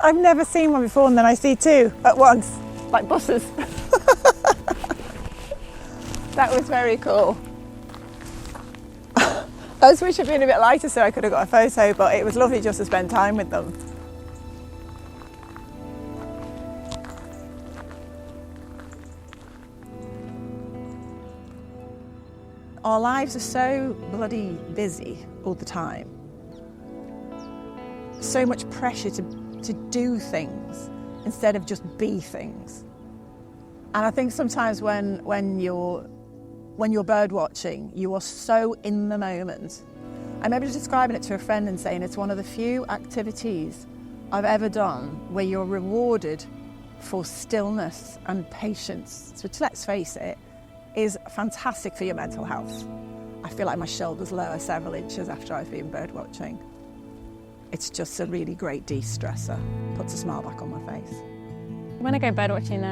I've never seen one before, and then I see two at once, like buses. That was very cool. I just wish I'd been a bit lighter so I could have got a photo, but it was lovely just to spend time with them. Our lives are so bloody busy all the time. So much pressure to do things instead of just be things. And I think sometimes when you're bird watching, you are so in the moment. I remember describing it to a friend and saying it's one of the few activities I've ever done where you're rewarded for stillness and patience, which, let's face it, is fantastic for your mental health. I feel like my shoulders lower several inches after I've been bird watching. It's just a really great de-stressor, puts a smile back on my face. When I go birdwatching,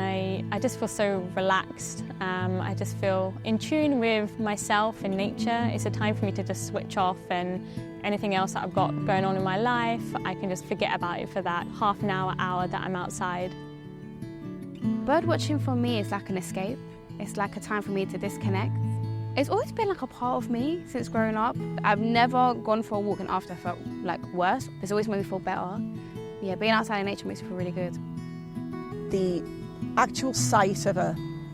I just feel so relaxed. I just feel in tune with myself and nature. It's a time for me to just switch off, and anything else that I've got going on in my life, I can just forget about it for that half an hour that I'm outside. Birdwatching for me is like an escape. It's like a time for me to disconnect. It's always been like a part of me since growing up. I've never gone for a walk and after I felt like worse. It's always made me feel better. Yeah, being outside in nature makes me feel really good. The actual sight of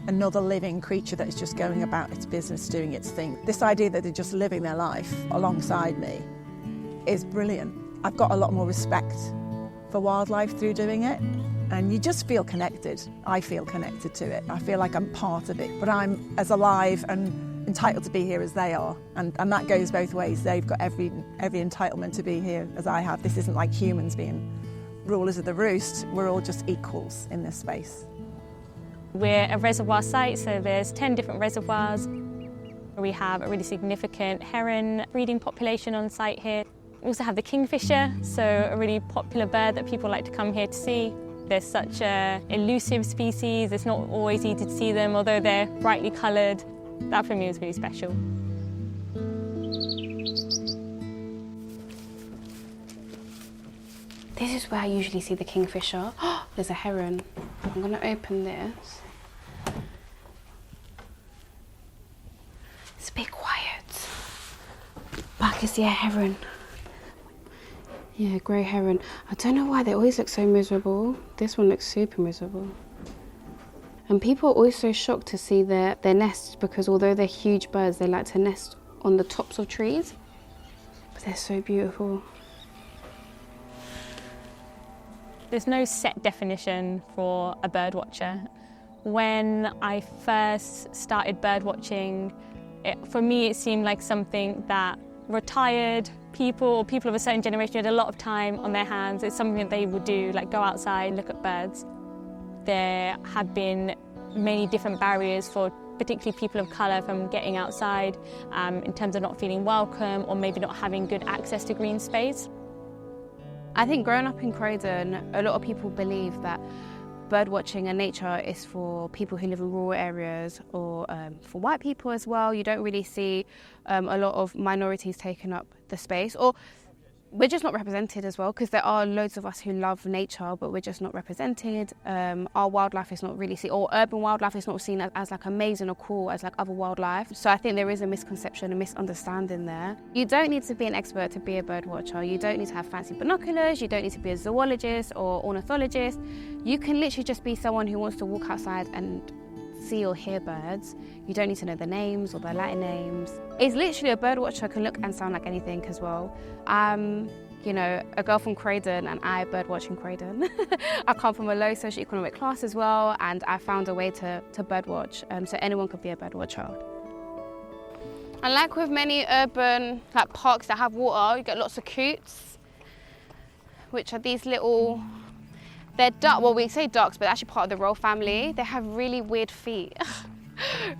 another living creature that is just going about its business, doing its thing, this idea that they're just living their life alongside me is brilliant. I've got a lot more respect for wildlife through doing it, and you just feel connected. I feel connected to it. I feel like I'm part of it, but I'm as alive and entitled to be here as they are, and that goes both ways. They've got every entitlement to be here as I have. This isn't like humans being rulers of the roost. We're all just equals in this space. We're a reservoir site, so there's 10 different reservoirs. We have a really significant heron breeding population on site here. We also have the kingfisher, so a really popular bird that people like to come here to see. They're such an elusive species. It's not always easy to see them, although they're brightly coloured. That for me was really special. This is where I usually see the kingfisher. There's a heron. I'm going to open this. It's a bit quiet. But I can see a heron. Yeah, grey heron. I don't know why they always look so miserable. This one looks super miserable. And people are always so shocked to see their nests, because although they're huge birds, they like to nest on the tops of trees. But they're so beautiful. There's no set definition for a birdwatcher. When I first started birdwatching, for me it seemed like something that retired people or people of a certain generation had a lot of time on their hands. It's something that they would do, like go outside, look at birds. There have been many different barriers for particularly people of colour from getting outside in terms of not feeling welcome or maybe not having good access to green space. I think growing up in Croydon, a lot of people believe that birdwatching and nature is for people who live in rural areas, or for white people as well. You don't really see a lot of minorities taking up the space, or we're just not represented as well, because there are loads of us who love nature, but we're just not represented. Our wildlife is not really seen, or urban wildlife is not seen as like amazing or cool as like other wildlife. So I think there is a misconception, a misunderstanding there. You don't need to be an expert to be a bird watcher. You don't need to have fancy binoculars. You don't need to be a zoologist or ornithologist. You can literally just be someone who wants to walk outside and see or hear birds. You don't need to know their names or their Latin names. It's literally a bird watcher can look and sound like anything as well. You know, a girl from Croydon, and I bird watching Croydon. I come from a low socioeconomic class as well, and I found a way to bird watch, so anyone could be a bird watcher. And like with many urban parks that have water, you get lots of coots, which are these little, they're duck, well we say ducks, but they're actually part of the roe family. They have really weird feet.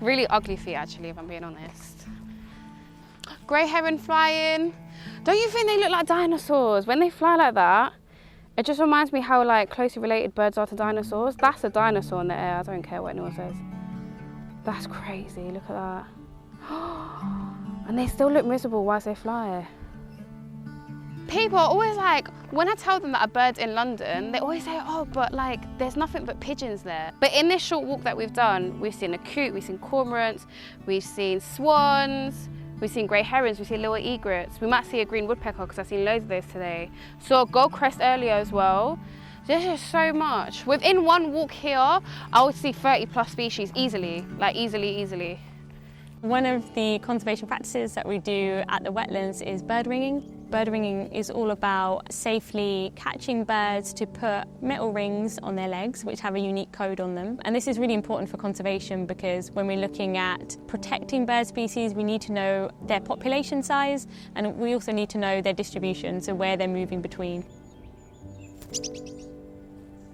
Really ugly feet actually, if I'm being honest. Grey heron flying. Don't you think they look like dinosaurs? When they fly like that, it just reminds me how like closely related birds are to dinosaurs. That's a dinosaur in the air, I don't care what anyone says. That's crazy, look at that. And they still look miserable whilst they fly. People are always like, When I tell them that a bird's in London, they always say, oh, but like, there's nothing but pigeons there. But in this short walk that we've done, we've seen a coot, we've seen cormorants, we've seen swans, we've seen grey herons, we've seen little egrets. We might see a green woodpecker because I've seen loads of those today. Saw a goldcrest earlier as well. There's just so much. Within one walk here, I would see 30 plus species easily, like easily. One of the conservation practices that we do at the wetlands is bird ringing. Bird ringing is all about safely catching birds to put metal rings on their legs, which have a unique code on them. And this is really important for conservation because when we're looking at protecting bird species, we need to know their population size, and we also need to know their distribution, so where they're moving between.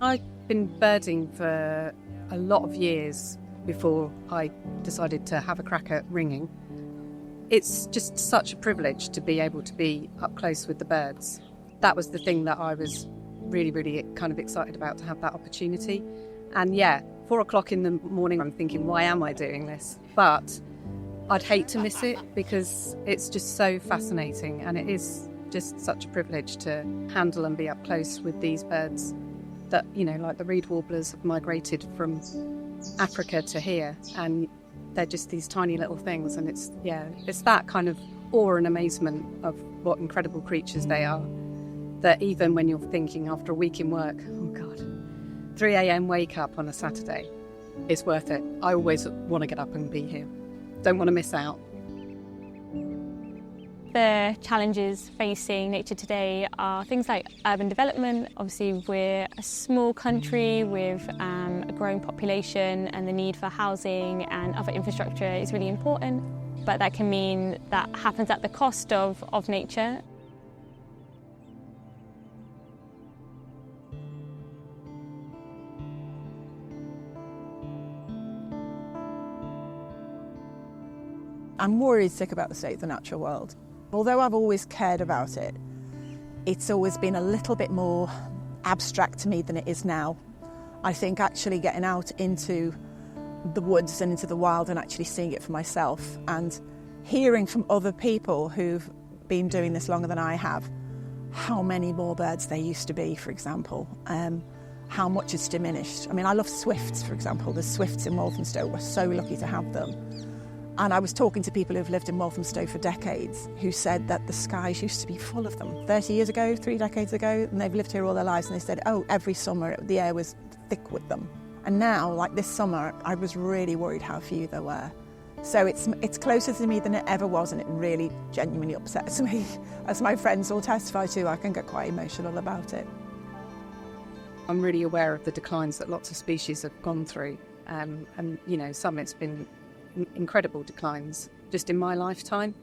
I've been birding for a lot of years before I decided to have a crack at ringing. It's just such a privilege to be able to be up close with the birds. That was the thing that I was really kind of excited about, to have that opportunity. And yeah, 4 o'clock in the morning, I'm thinking, why am I doing this? But I'd hate to miss it because it's just so fascinating, and it is just such a privilege to handle and be up close with these birds that, you know, like the reed warblers have migrated from Africa to here, and they're just these tiny little things, and it's that kind of awe and amazement of what incredible creatures they are, that even when you're thinking after a week in work, oh God, 3 a.m. wake up on a Saturday, it's worth it. I always want to get up and be here. Don't want to miss out. The challenges facing nature today are things like urban development. Obviously, we're a small country with a growing population, and the need for housing and other infrastructure is really important. But that can mean that happens at the cost of nature. I'm worried sick about the state of the natural world. Although I've always cared about it, it's always been a little bit more abstract to me than it is now. I think actually getting out into the woods and into the wild and actually seeing it for myself, and hearing from other people who've been doing this longer than I have, how many more birds there used to be, for example, how much it's diminished. I mean, I love swifts, for example. There's swifts in Walthamstow. We're so lucky to have them. And I was talking to people who've lived in Walthamstow for decades who said that the skies used to be full of them 30 years ago, 3 decades ago, and they've lived here all their lives, and they said, oh, every summer the air was thick with them. And now, like this summer, I was really worried how few there were. So it's closer to me than it ever was, and it really genuinely upsets me. As my friends all testify to, I can get quite emotional about it. I'm really aware of the declines that lots of species have gone through, and you know, some it's been incredible declines just in my lifetime.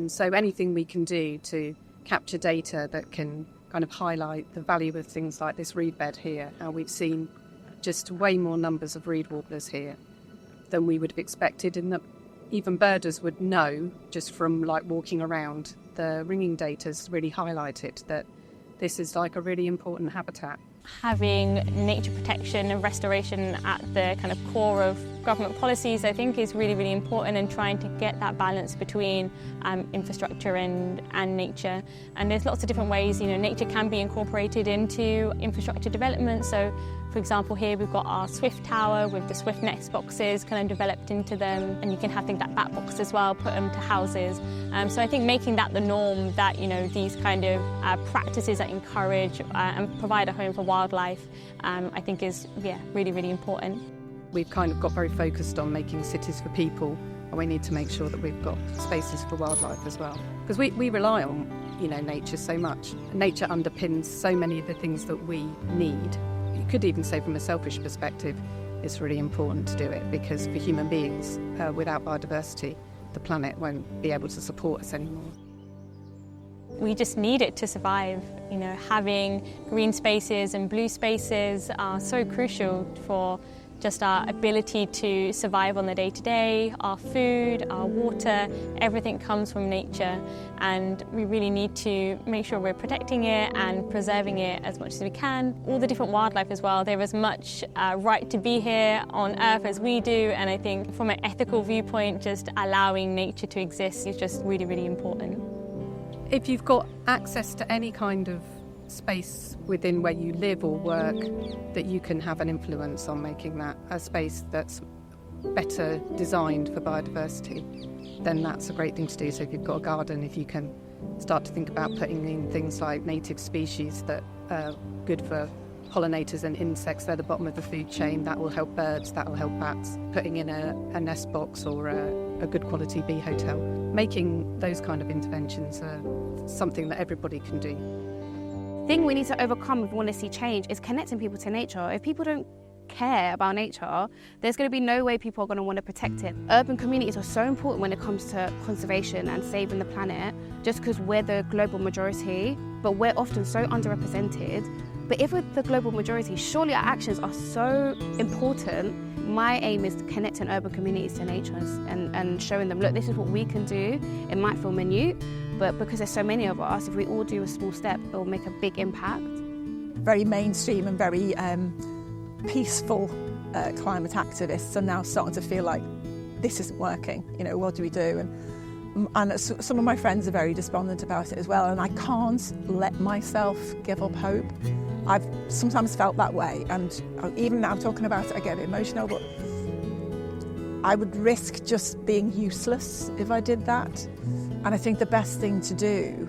So anything we can do to capture data that can kind of highlight the value of things like this reed bed here. We've seen just way more numbers of reed warblers here than we would have expected, and that even birders would know just from like walking around. The ringing data's really highlighted that this is like a really important habitat. Having nature protection and restoration at the kind of core of government policies, I think, is really important, and trying to get that balance between infrastructure and nature. And there's lots of different ways, you know, nature can be incorporated into infrastructure development. So, for example, here we've got our Swift Tower with the Swift Nest boxes kind of developed into them, and you can have things like bat boxes as well, put them to houses. So I think making that the norm, that, you know, these kind of practices that encourage and provide a home for wildlife, I think is, really important. We've kind of got very focused on making cities for people, and we need to make sure that we've got spaces for wildlife as well. Because we rely on, you know, nature so much. Nature underpins so many of the things that we need. You could even say from a selfish perspective, it's really important to do it, because for human beings, without biodiversity, the planet won't be able to support us anymore. We just need it to survive. You know, having green spaces and blue spaces are so crucial for just our ability to survive on the day-to-day, our food, our water, everything comes from nature, and we really need to make sure we're protecting it and preserving it as much as we can. All the different wildlife as well, they're as much right to be here on Earth as we do, and I think from an ethical viewpoint, just allowing nature to exist is just really important. If you've got access to any kind of space within where you live or work that you can have an influence on making that a space that's better designed for biodiversity, then that's a great thing to do. So if you've got a garden, if you can start to think about putting in things like native species that are good for pollinators and insects, they're the bottom of the food chain, that will help birds, that will help bats. Putting in a nest box or a good quality bee hotel, making those kind of interventions are something that everybody can do. The thing we need to overcome if we want to see change is connecting people to nature. If people don't care about nature, there's going to be no way people are going to want to protect it. Urban communities are so important when it comes to conservation and saving the planet, just because we're the global majority, but we're often so underrepresented. But if we're the global majority, surely our actions are so important. My aim is connecting urban communities to nature and showing them, look, this is what we can do. It might feel minute, but because there's so many of us, if we all do a small step, it will make a big impact. Very mainstream and very peaceful climate activists are now starting to feel like this isn't working. You know, what do we do? And some of my friends are very despondent about it as well, and I can't let myself give up hope. I've sometimes felt that way, and even now talking about it I get a bit emotional, but I would risk just being useless if I did that. And I think the best thing to do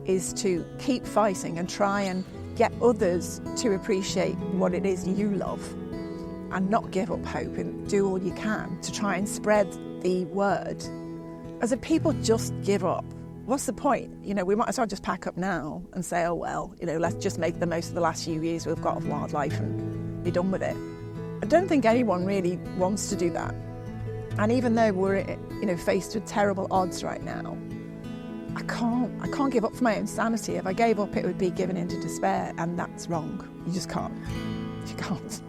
is to keep fighting and try and get others to appreciate what it is you love and not give up hope, and do all you can to try and spread the word. As if people just give up, what's the point? You know, we might as well just pack up now and say, oh well, you know, let's just make the most of the last few years we've got of wildlife and be done with it. I don't think anyone really wants to do that. And even though we're, you know, faced with terrible odds right now, I can't give up for my own sanity. If I gave up, it would be giving in to despair, and that's wrong. You just can't. You can't.